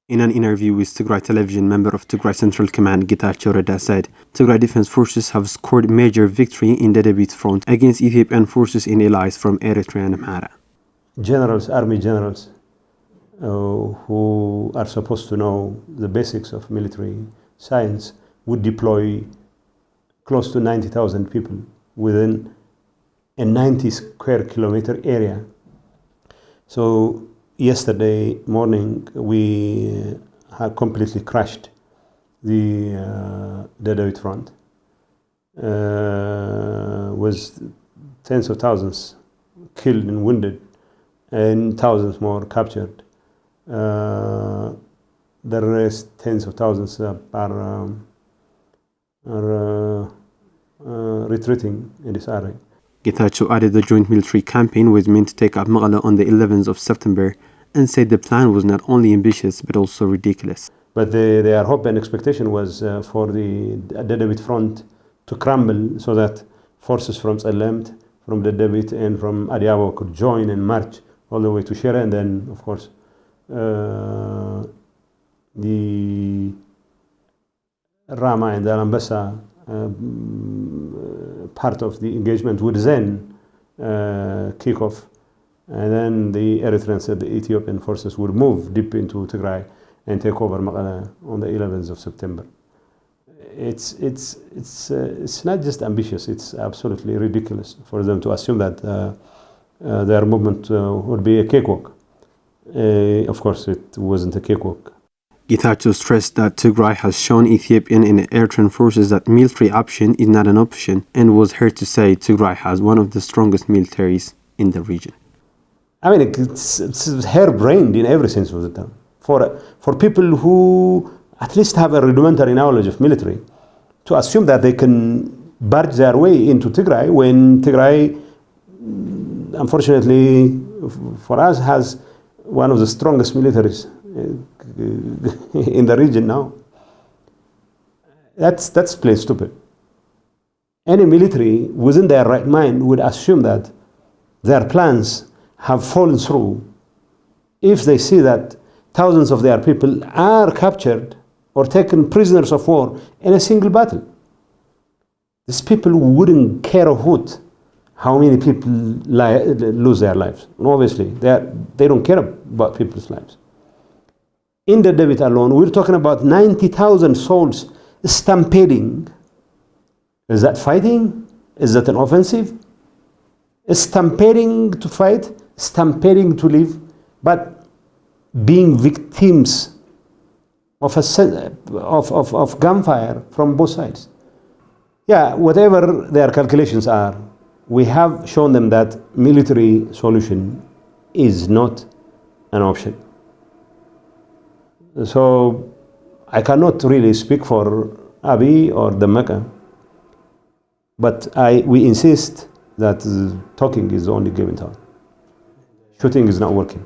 In an interview with Tigrai television, member of Tigray Central Command Getachew Reda said Tigray Defense Forces have scored major victory in Dedebit Front against Ethiopian forces and allies from Eritrea and Amhara. Generals, army generals, who are supposed to know the basics of military science would deploy close to 90,000 people within a 90 square kilometer area. So yesterday morning we had completely crashed the Dedebit Front with tens of thousands killed and wounded and thousands more captured. The rest, tens of thousands, are retreating in this area. Getachew added the joint military campaign was meant to take up Mekelle on the 11th of September and said the plan was not only ambitious but also ridiculous. But their hope and expectation was for the Dedebit Front to crumble so that forces from Tzelemt, from Dedebit and from Adiabo could join and march all the way to Shire, and then of course the Rama and the Alambasa part of the engagement would then kick off, and then the Eritreans and the Ethiopian forces would move deep into Tigray and take over Mekelle on the 11th of September. It's not just ambitious, it's absolutely ridiculous for them to assume that their movement would be a cakewalk. Of course, it wasn't a cakewalk. Getachew stressed that Tigray has shown Ethiopian and Eritrean forces that military option is not an option, and was heard to say Tigray has one of the strongest militaries in the region. I mean, it's harebrained in every sense of the term. For people who at least have a rudimentary knowledge of military, to assume that they can barge their way into Tigray when Tigray, unfortunately for us, has one of the strongest militaries in the region now. That's plain stupid. Any military within their right mind would assume that their plans have fallen through if they see that thousands of their people are captured or taken prisoners of war in a single battle. These people wouldn't care a hoot how many people lose their lives. And obviously, they don't care about people's lives. In the Dedebit alone, we're talking about 90,000 souls stampeding. Is that fighting? Is that an offensive? Stampeding to fight, stampeding to live, but being victims of gunfire from both sides. Yeah, whatever their calculations are, we have shown them that military solution is not an option. So I cannot really speak for Abiy or the Mecca, but we insist that talking is the only game in town. Shooting is not working.